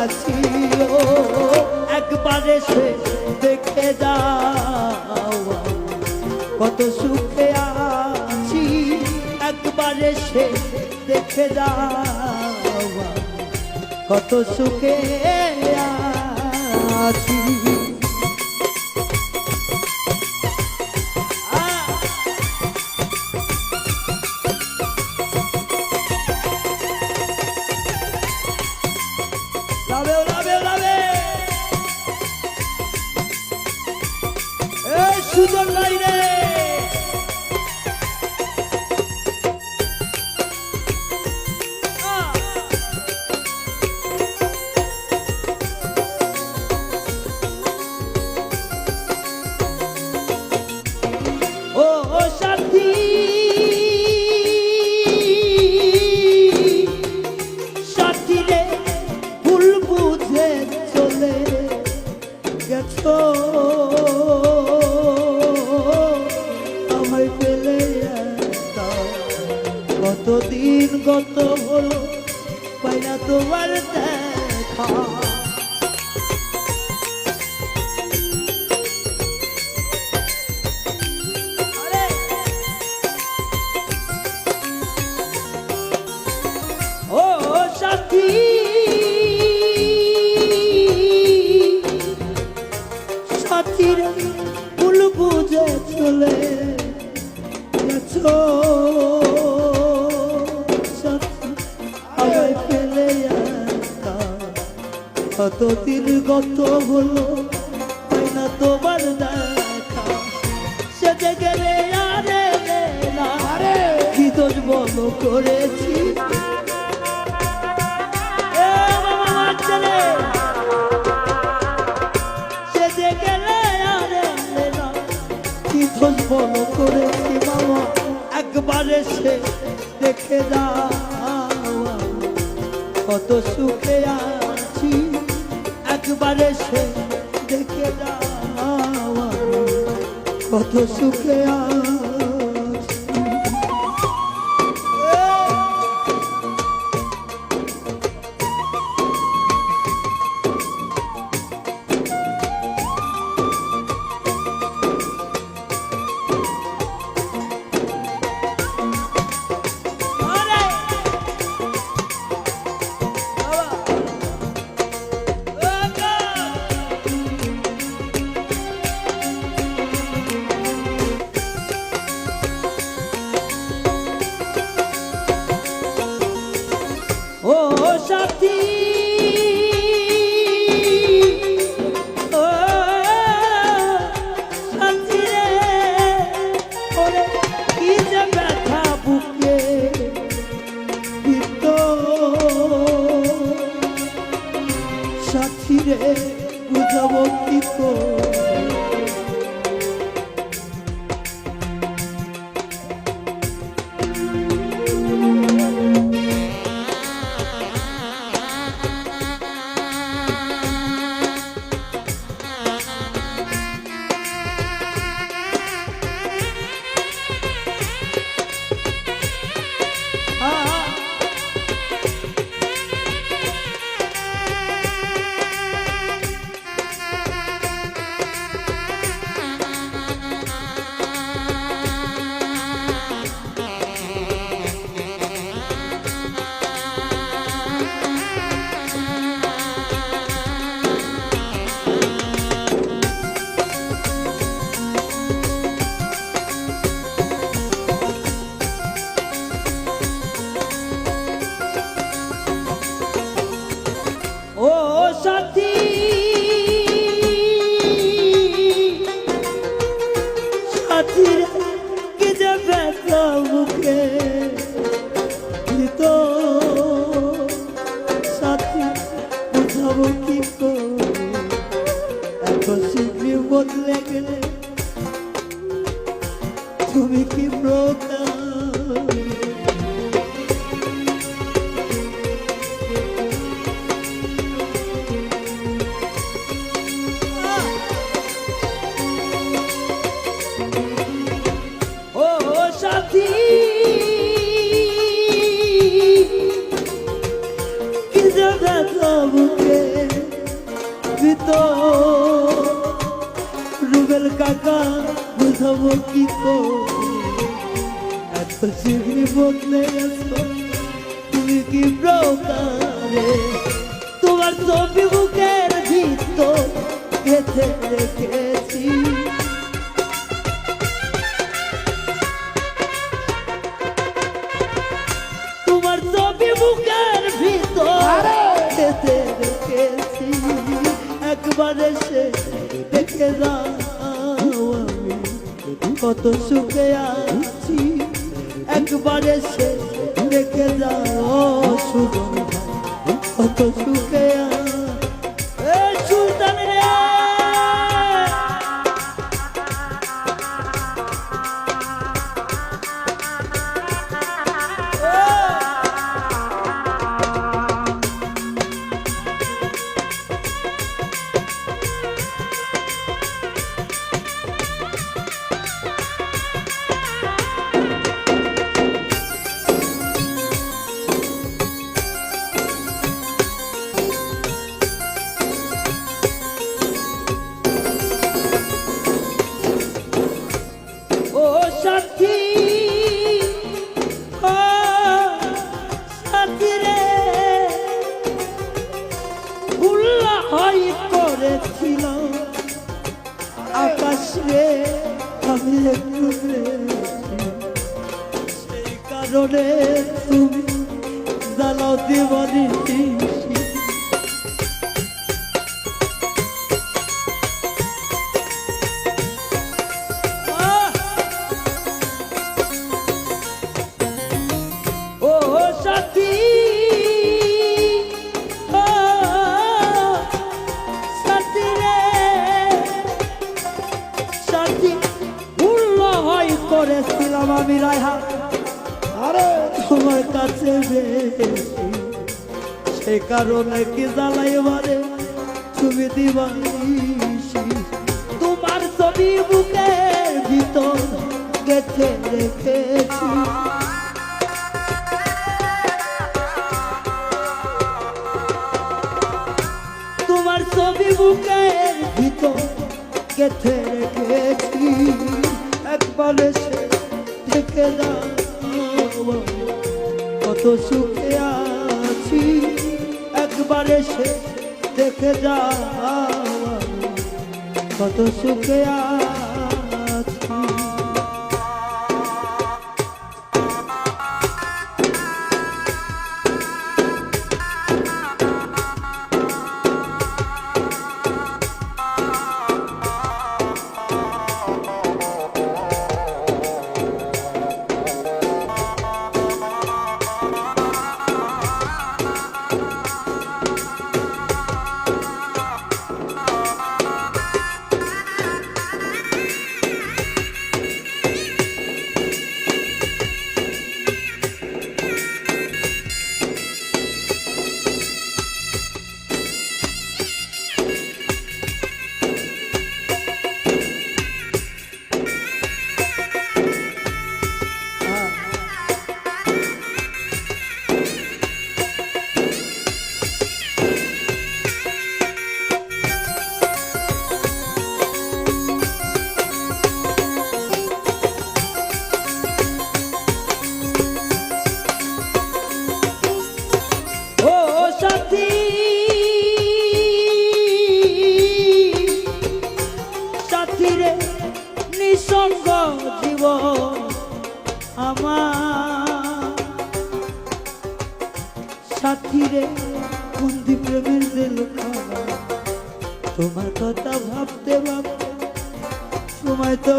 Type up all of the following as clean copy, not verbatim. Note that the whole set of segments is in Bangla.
আছি ও একবার এসে দেখে যাও কত সুখে আছি একবার এসে দেখে যাও কত সুখে আছি সুজন নাই রে ও সাথী সাথী রে ভুল বুঝে চলে গেছো কতদিন গত হলো পাইনা তোমার দেখা ও সাথী সাথীর ভুল বুঝে চলে গেছো কতদিন গত হলো না তোমার দেখা সেজে গেলে আরে আরে কি দোষ বলো করেছি সেজে গেলে আরে কি দোষ বলো করেছি বাবা একবার এসে দেখে যাও কত সুখে আছি একবার এসে দেখে যাও কত সুখে আছি ও সাথী ও সাথী রে ওরে কি যে ব্যথা বুকে সাথী রে বুঝাবো কি করে বুঝাবো কি করে এত শীঘ্রই বদলে গেছো তুমি কি প্রকারে তোমার ছবি বুকের ভিতর গেঁথে রেখেছি তোমার ছবি বুকের ভিতর গেঁথে রেখেছি একবার এসে দেখে যাও আমি কত সুখে আছি একবার এসে দেখে যাও সুজন কত সুখে সুলতান রে সাথী ও সাথী রে উল্লা হয় করেছিল আকাশ রে আমি একটু সেই কারণে তুমি জ্বালাও দিবানি সাথী ও সাথী রে সাথী উল্ল হয় করেছিলাম আমি রায়হা আরে তোমার কাছে বেশি সে কারণে কি জ্বালাই মারে তুমি দিবানিসি তোমার ছবি বুকের ভিতর গেঁথে রেখেছি তোমার ছবি বুকের ভিতর গেঁথে রেখেছি একবার এসে দেখে যাও কত সুখে আছি একবার এসে দেখে যাও কত সুখে আছি নিঃসঙ্গ জীবন আমার সাথী রে বন্দি প্রেমের দিল তোমার কথা ভাবতে ভাবতে সময় তো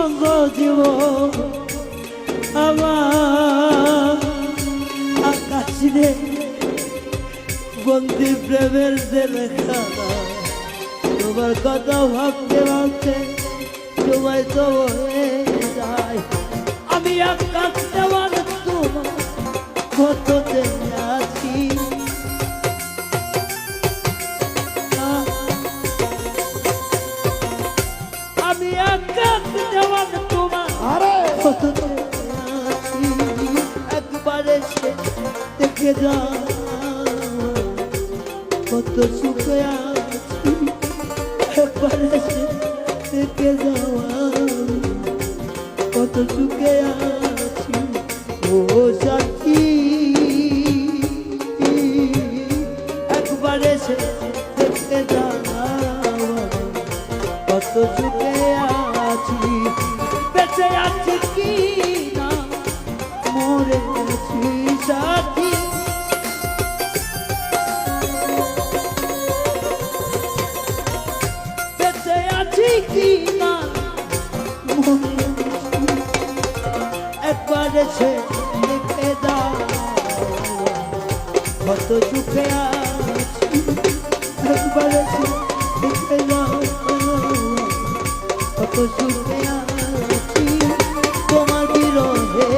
নিঃসঙ্গ জীবন আমার আকাশে বন্দি প্রেমের জেলখানা তোমার কথা ভাবতে ভাবতে তোমায় তো হয়ে যায় আমি আকাশ দেওয়ার তোমার কত আছি আমি আকাশ দেওয়ার তোমার কত আছি একবারে সে দেখে যা কত সুখে আছি একবারে সে দেখে যাওয়া কত সুখে আছি ও সাথী একবারে সে দেখে যাওয়া কত সুখে আছি বেঁচে আছি কি না মরে আছি সাথী বেঁচে আছি কি না মরে আছি একবারে সে দেখে দাও কত সুখে আছি একবারে সে দেখে দাও কত সুখে আছি তোমার বিরহে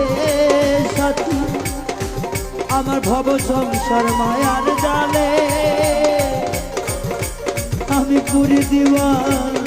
সাথী আমার ভব সংসার মায়ার জালে আমি পুরি দিওয়ানা